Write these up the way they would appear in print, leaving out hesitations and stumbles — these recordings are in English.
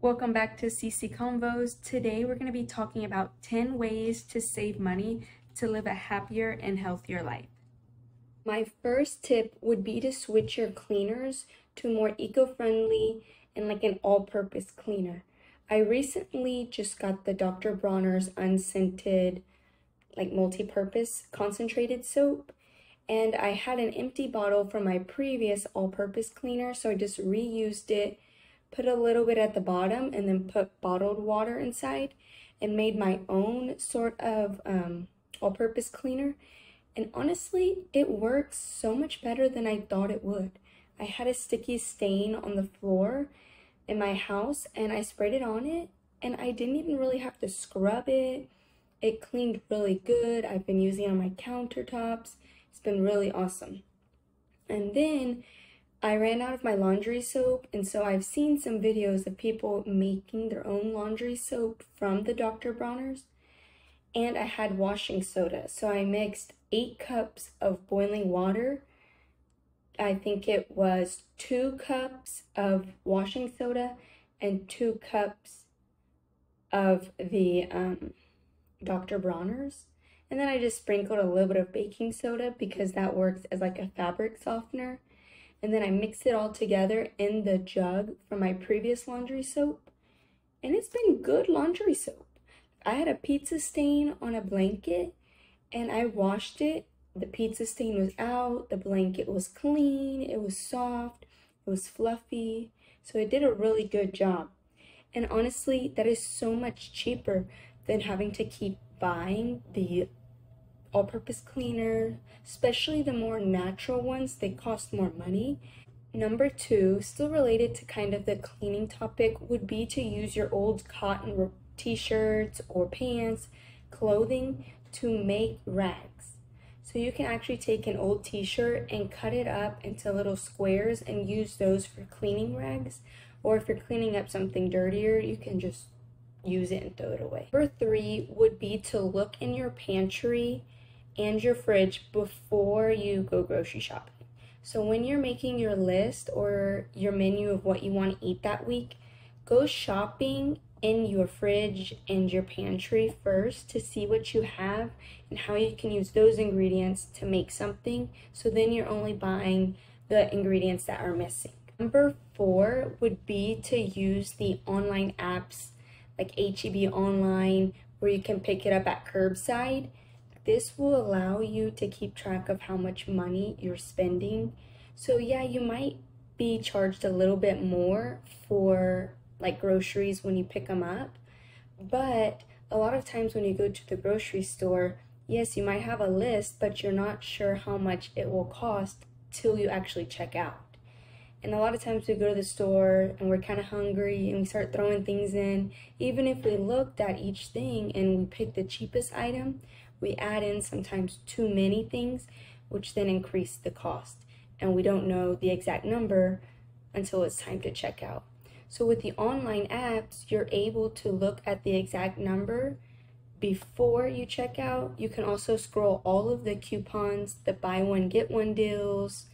Welcome back to CC Convos. Today we're going to be talking about 10 ways to save money to live a happier and healthier life. My first tip would be to switch your cleaners to more eco-friendly and like an all-purpose cleaner. I recently just got the Dr. Bronner's unscented like multi-purpose concentrated soap, and I had an empty bottle from my previous all-purpose cleaner, so I just reused it, put a little bit at the bottom, and then put bottled water inside and made my own sort of all-purpose cleaner. And honestly, it works so much better than I thought it would. I had a sticky stain on the floor in my house and I sprayed it on it, and I didn't even really have to scrub it. It cleaned really good. I've been using it on my countertops. It's been really awesome. And then I ran out of my laundry soap, and so I've seen some videos of people making their own laundry soap from the Dr. Bronner's, and I had washing soda. So I mixed 8 cups of boiling water. I think it was 2 cups of washing soda and 2 cups of the Dr. Bronner's. And then I just sprinkled a little bit of baking soda because that works as like a fabric softener. And then I mixed it all together in the jug from my previous laundry soap. And it's been good laundry soap. I had a pizza stain on a blanket and I washed it. The pizza stain was out, the blanket was clean, it was soft, it was fluffy. So it did a really good job. And honestly, that is so much cheaper than having to keep buying the all-purpose cleaner, especially the more natural ones. They cost more money. Number 2, still related to kind of the cleaning topic, would be to use your old cotton t-shirts or pants, clothing, to make rags. So you can actually take an old t-shirt and cut it up into little squares and use those for cleaning rags. Or if you're cleaning up something dirtier, you can just use it and throw it away. Number 3 would be to look in your pantry and your fridge before you go grocery shopping. So when you're making your list or your menu of what you want to eat that week, go shopping in your fridge and your pantry first to see what you have and how you can use those ingredients to make something. So then you're only buying the ingredients that are missing. Number 4 would be to use the online apps like H-E-B Online, where you can pick it up at curbside. This will allow you to keep track of how much money you're spending. So yeah, you might be charged a little bit more for like groceries when you pick them up, but a lot of times when you go to the grocery store, yes, you might have a list, but you're not sure how much it will cost till you actually check out. And a lot of times we go to the store and we're kind of hungry and we start throwing things in. Even if we looked at each thing and we pick the cheapest item, we add in sometimes too many things, which then increase the cost. And we don't know the exact number until it's time to check out. So with the online apps, you're able to look at the exact number before you check out. You can also scroll all of the coupons, the buy one, get one deals,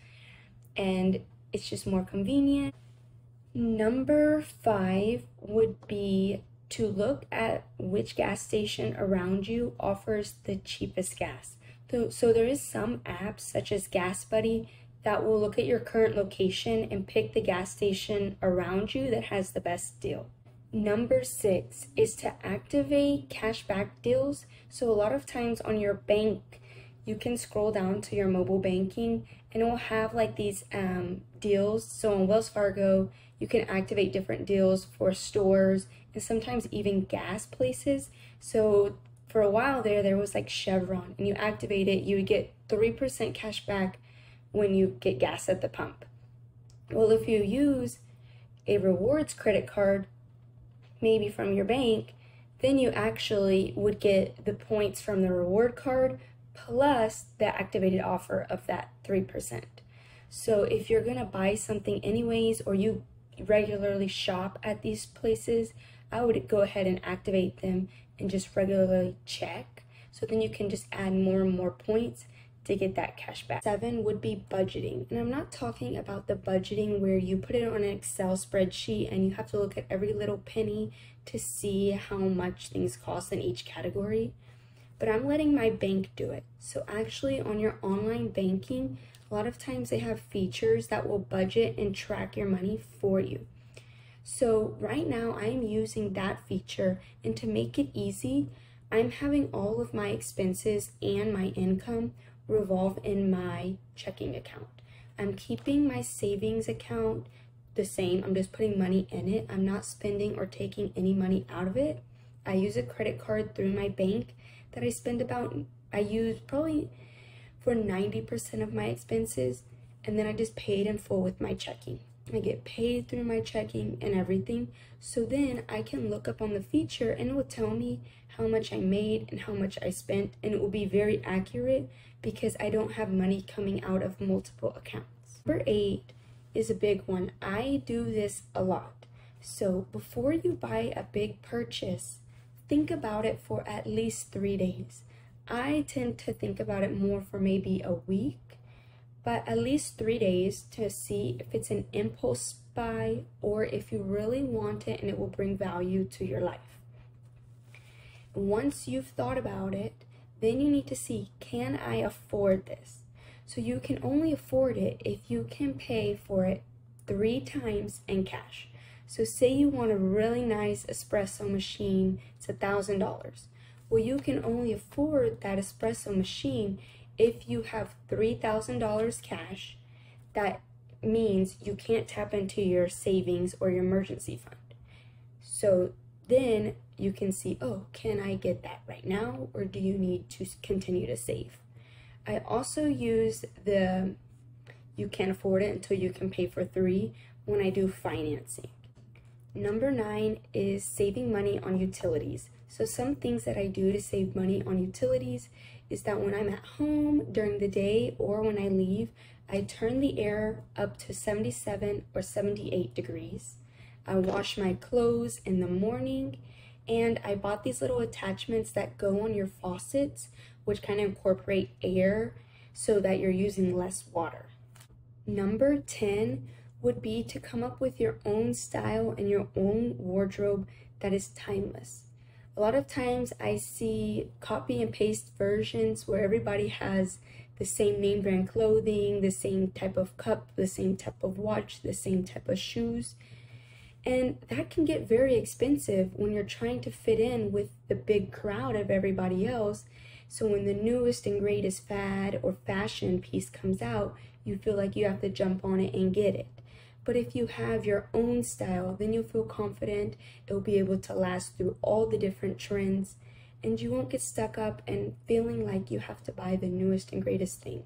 and it's just more convenient. Number 5 would be to look at which gas station around you offers the cheapest gas. So there is some apps such as Gas Buddy that will look at your current location and pick the gas station around you that has the best deal. Number 6 is to activate cashback deals. So a lot of times on your bank, you can scroll down to your mobile banking and it will have like these deals. So on Wells Fargo, you can activate different deals for stores and sometimes even gas places. So for a while there was like Chevron, and you activate it, you would get 3% cash back when you get gas at the pump. Well, if you use a rewards credit card, maybe from your bank, then you actually would get the points from the reward card plus the activated offer of that 3%. So if you're gonna buy something anyways, or you regularly shop at these places, I would go ahead and activate them and just regularly check. So then you can just add more and more points to get that cash back. 7 would be budgeting. And I'm not talking about the budgeting where you put it on an Excel spreadsheet and you have to look at every little penny to see how much things cost in each category. But I'm letting my bank do it. So actually on your online banking, a lot of times they have features that will budget and track your money for you. So right now I'm using that feature, and to make it easy, I'm having all of my expenses and my income revolve in my checking account. I'm keeping my savings account the same. I'm just putting money in it. I'm not spending or taking any money out of it. I use a credit card through my bank that I use probably for 90% of my expenses, and then I just pay it in full with my checking. I get paid through my checking and everything. So then I can look up on the feature and it will tell me how much I made and how much I spent, and it will be very accurate because I don't have money coming out of multiple accounts. Number 8 is a big one. I do this a lot. So before you buy a big purchase, think about it for at least 3 days. I tend to think about it more for maybe a week, but at least 3 days to see if it's an impulse buy or if you really want it and it will bring value to your life. Once you've thought about it, then you need to see, can I afford this? So you can only afford it if you can pay for it 3 times in cash. So say you want a really nice espresso machine, it's $1,000. Well, you can only afford that espresso machine if you have $3,000 cash. That means you can't tap into your savings or your emergency fund. So then you can see, oh, can I get that right now, or do you need to continue to save? I also use the you can't afford it until you can pay for 3 when I do financing. Number 9 is saving money on utilities. So some things that I do to save money on utilities is that when I'm at home during the day or when I leave, I turn the air up to 77 or 78 degrees. I wash my clothes in the morning, and I bought these little attachments that go on your faucets, which kind of incorporate air so that you're using less water. Number 10 would be to come up with your own style and your own wardrobe that is timeless. A lot of times I see copy and paste versions where everybody has the same name brand clothing, the same type of cup, the same type of watch, the same type of shoes. And that can get very expensive when you're trying to fit in with the big crowd of everybody else. So when the newest and greatest fad or fashion piece comes out, you feel like you have to jump on it and get it. But if you have your own style, then you'll feel confident. It'll be able to last through all the different trends, and you won't get stuck up and feeling like you have to buy the newest and greatest thing.